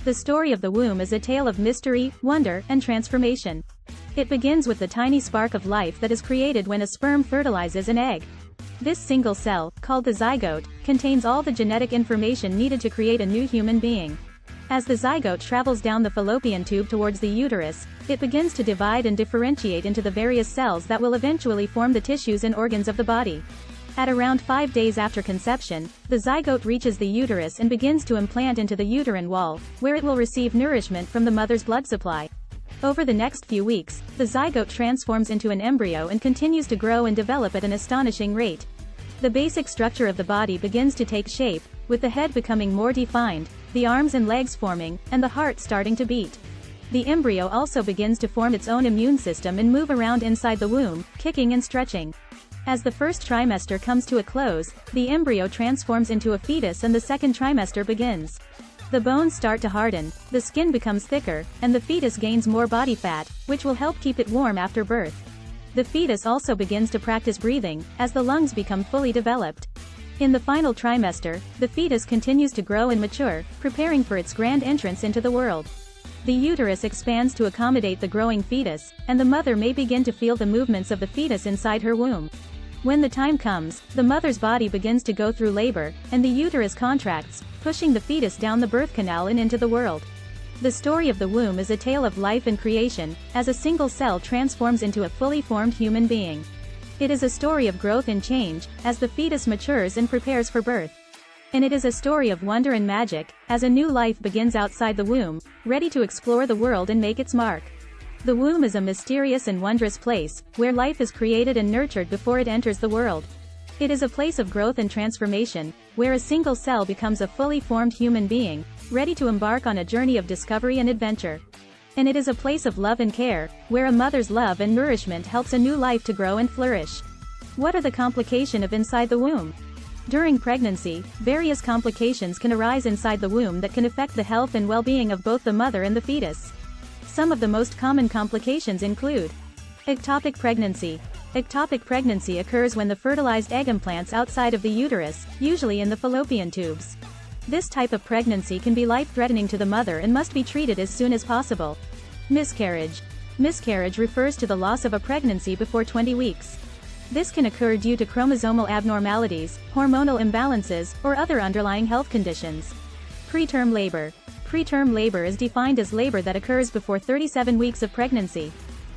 The story of the womb is a tale of mystery, wonder, and transformation. It begins with the tiny spark of life that is created when a sperm fertilizes an egg. This single cell, called the zygote, contains all the genetic information needed to create a new human being. As the zygote travels down the fallopian tube towards the uterus, it begins to divide and differentiate into the various cells that will eventually form the tissues and organs of the body. At around 5 days after conception, the zygote reaches the uterus and begins to implant into the uterine wall, where it will receive nourishment from the mother's blood supply. Over the next few weeks, the zygote transforms into an embryo and continues to grow and develop at an astonishing rate. The basic structure of the body begins to take shape, with the head becoming more defined, the arms and legs forming, and the heart starting to beat. The embryo also begins to form its own immune system and move around inside the womb, kicking and stretching. As the first trimester comes to a close, the embryo transforms into a fetus and the second trimester begins. The bones start to harden, the skin becomes thicker, and the fetus gains more body fat, which will help keep it warm after birth. The fetus also begins to practice breathing, as the lungs become fully developed. In the final trimester, the fetus continues to grow and mature, preparing for its grand entrance into the world. The uterus expands to accommodate the growing fetus, and the mother may begin to feel the movements of the fetus inside her womb. When the time comes, the mother's body begins to go through labor, and the uterus contracts, pushing the fetus down the birth canal and into the world. The story of the womb is a tale of life and creation, as a single cell transforms into a fully formed human being. It is a story of growth and change, as the fetus matures and prepares for birth. And it is a story of wonder and magic, as a new life begins outside the womb, ready to explore the world and make its mark. The womb is a mysterious and wondrous place, where life is created and nurtured before it enters the world. It is a place of growth and transformation, where a single cell becomes a fully formed human being, ready to embark on a journey of discovery and adventure. And it is a place of love and care, where a mother's love and nourishment helps a new life to grow and flourish. What are the complications of inside the womb? During pregnancy, various complications can arise inside the womb that can affect the health and well-being of both the mother and the fetus. Some of the most common complications include ectopic pregnancy. Ectopic pregnancy occurs when the fertilized egg implants outside of the uterus, usually in the fallopian tubes. This type of pregnancy can be life-threatening to the mother and must be treated as soon as possible. Miscarriage. Miscarriage refers to the loss of a pregnancy before 20 weeks. This can occur due to chromosomal abnormalities, hormonal imbalances, or other underlying health conditions. Preterm labor. Preterm labor is defined as labor that occurs before 37 weeks of pregnancy.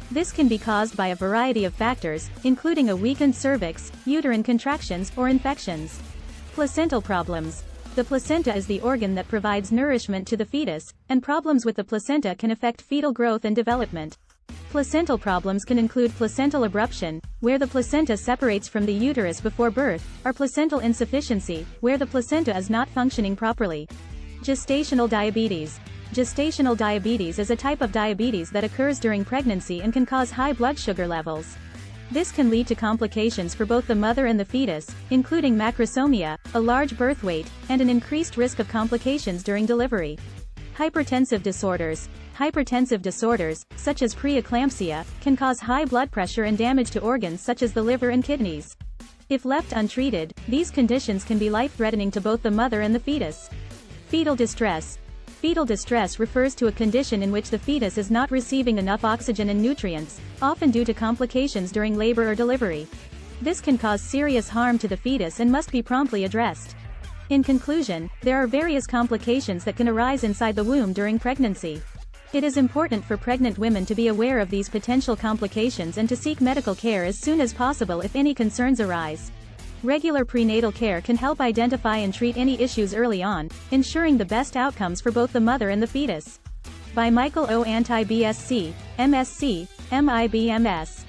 This can be caused by a variety of factors, including a weakened cervix, uterine contractions, or infections. Placental problems. The placenta is the organ that provides nourishment to the fetus, and problems with the placenta can affect fetal growth and development. Placental problems can include placental abruption, where the placenta separates from the uterus before birth, or placental insufficiency, where the placenta is not functioning properly. Gestational diabetes. Gestational diabetes is a type of diabetes that occurs during pregnancy and can cause high blood sugar levels. This can lead to complications for both the mother and the fetus, including macrosomia, a large birth weight, and an increased risk of complications during delivery. Hypertensive disorders. Hypertensive disorders, such as preeclampsia, can cause high blood pressure and damage to organs such as the liver and kidneys. If left untreated, these conditions can be life-threatening to both the mother and the fetus. Fetal distress. Fetal distress refers to a condition in which the fetus is not receiving enough oxygen and nutrients, often due to complications during labor or delivery. This can cause serious harm to the fetus and must be promptly addressed. In conclusion, there are various complications that can arise inside the womb during pregnancy. It is important for pregnant women to be aware of these potential complications and to seek medical care as soon as possible if any concerns arise. Regular prenatal care can help identify and treat any issues early on, ensuring the best outcomes for both the mother and the fetus. By Michael O. Anti-BSc, MSc, MIBMS.